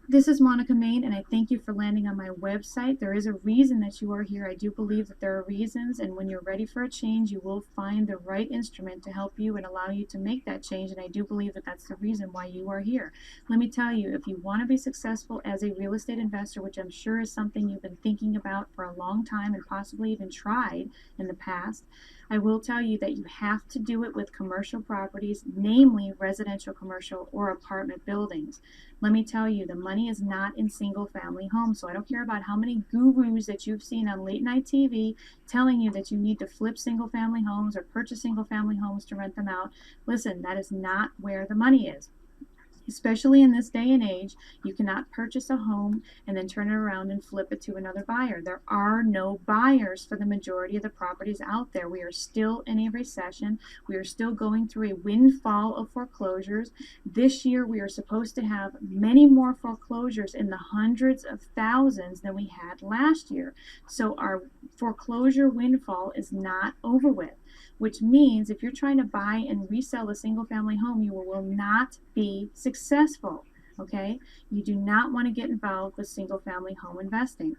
This is Monica Main, and I thank you for landing on my website. There is a reason that you are here. I do believe that there are reasons, and when you're ready for a change, you will find the right instrument to help you and allow you to make that change, and I do believe that that's the reason why you are here. Let me tell you, if you want to be successful as a real estate investor, which I'm sure is something you've been thinking about for a long time and possibly even tried in the past, I will tell you that you have to do it with commercial properties, namely residential, commercial, or apartment buildings. Let me tell you, the money is not in single family homes. So I don't care about how many gurus that you've seen on late night TV telling you that you need to flip single family homes or purchase single family homes to rent them out. Listen, that is not where the money is. Especially in this day and age, you cannot purchase a home and then turn it around and flip it to another buyer. There are no buyers for the majority of the properties out there. We are still in a recession. We are still going through a windfall of foreclosures. This year, we are supposed to have many more foreclosures in the hundreds of thousands than we had last year. So our foreclosure windfall is not over with, which means if you're trying to buy and resell a single family home, you will not be successful. Okay? You do not want to get involved with single family home investing.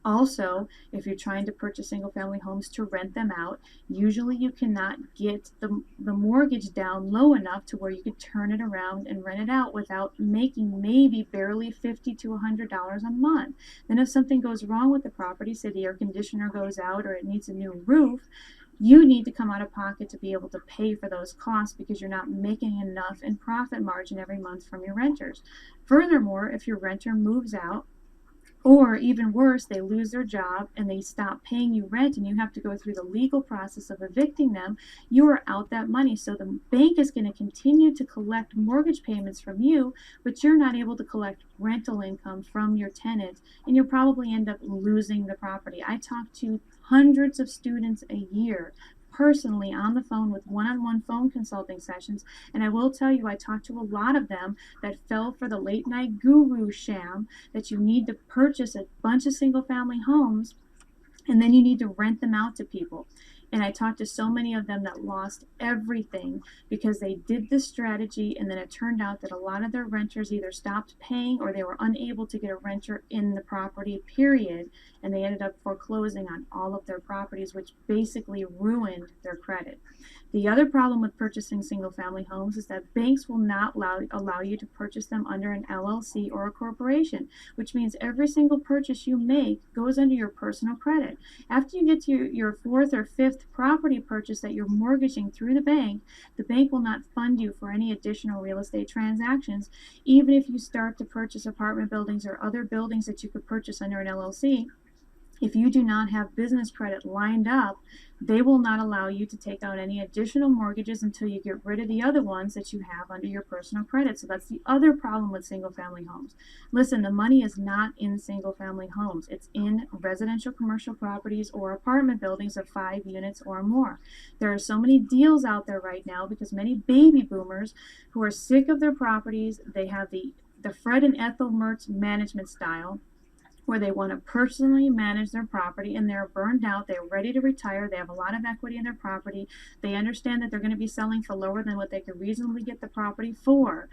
Also, if you're trying to purchase single family homes to rent them out, usually you cannot get the mortgage down low enough to where you could turn it around and rent it out without making maybe barely $50 to $100 a month. Then if something goes wrong with the property, say the air conditioner goes out or it needs a new roof, you need to come out of pocket to be able to pay for those costs because you're not making enough in profit margin every month from your renters. Furthermore, if your renter moves out, or even worse, they lose their job and they stop paying you rent and you have to go through the legal process of evicting them, you are out that money. So the bank is going to continue to collect mortgage payments from you, but you're not able to collect rental income from your tenant, and you'll probably end up losing the property. I talk to hundreds of students a year personally on the phone with one-on-one phone consulting sessions, and I will tell you, I talked to a lot of them that fell for the late night guru sham that you need to purchase a bunch of single family homes and then you need to rent them out to people. And I talked to so many of them that lost everything because they did this strategy, and then it turned out that a lot of their renters either stopped paying or they were unable to get a renter in the property, period, and they ended up foreclosing on all of their properties, which basically ruined their credit. The other problem with purchasing single family homes is that banks will not allow you to purchase them under an LLC or a corporation, which means every single purchase you make goes under your personal credit. After you get to your fourth or fifth property purchase that you're mortgaging through the bank will not fund you for any additional real estate transactions, even if you start to purchase apartment buildings or other buildings that you could purchase under an LLC. If you do not have business credit lined up, they will not allow you to take out any additional mortgages until you get rid of the other ones that you have under your personal credit. So that's the other problem with single family homes. Listen, the money is not in single family homes. It's in residential commercial properties or apartment buildings of 5 units or more. There are so many deals out there right now because many baby boomers who are sick of their properties, they have the Fred and Ethel Mertz management style, where they want to personally manage their property and they're burned out, they're ready to retire, they have a lot of equity in their property, they understand that they're going to be selling for lower than what they could reasonably get the property for.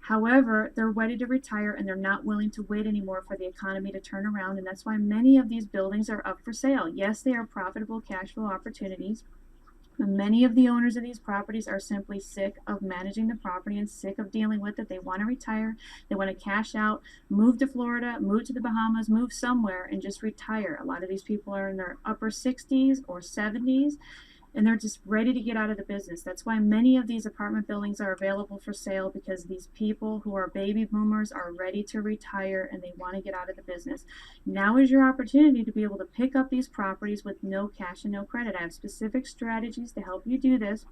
However, they're ready to retire and they're not willing to wait anymore for the economy to turn around, and that's why many of these buildings are up for sale. Yes, they are profitable cash flow opportunities. Many of the owners of these properties are simply sick of managing the property and sick of dealing with it. They want to retire. They want to cash out, move to Florida, move to the Bahamas, move somewhere and just retire. A lot of these people are in their upper 60s or 70s, and they're just ready to get out of the business. That's why many of these apartment buildings are available for sale, because these people who are baby boomers are ready to retire and they want to get out of the business. Now is your opportunity to be able to pick up these properties with no cash and no credit. I have specific strategies to help you do this,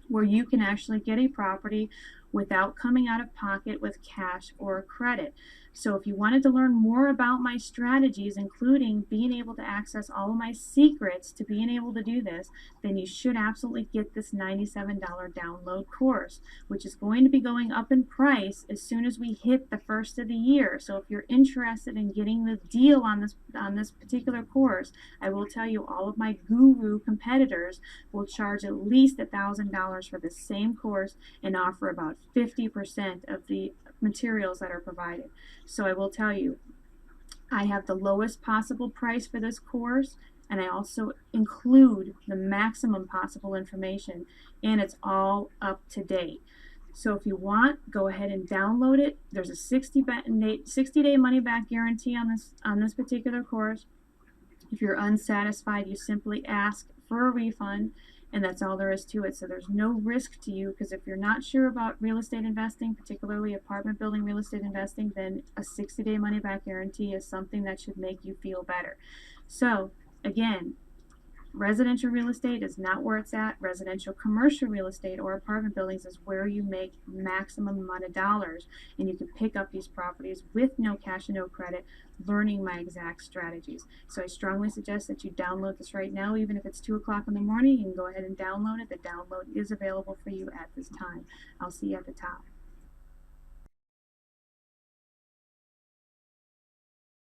where you can actually get a property without coming out of pocket with cash or credit. So if you wanted to learn more about my strategies, including being able to access all of my secrets to being able to do this, then you should absolutely get this $97 download course, which is going to be going up in price as soon as we hit the first of the year. So if you're interested in getting the deal on this particular course, I will tell you all of my guru competitors will charge at least $1,000 for the same course and offer about 50% of the materials that are provided. So I will tell you, I have the lowest possible price for this course, and I also include the maximum possible information, and it's all up to date. So if you want, go ahead and download it. There's a 60-day money back guarantee on this particular course. If you're unsatisfied, you simply ask for a refund, and that's all there is to it. So there's no risk to you, because if you're not sure about real estate investing, particularly apartment building real estate investing, then a 60-day money back guarantee is something that should make you feel better. So again, residential real estate is not where it's at. Residential commercial real estate or apartment buildings is where you make maximum amount of dollars, and you can pick up these properties with no cash and no credit, learning my exact strategies. So I strongly suggest that you download this right now. Even if it's 2 o'clock in the morning, you can go ahead and download it. The download is available for you at this time. I'll see you at the top.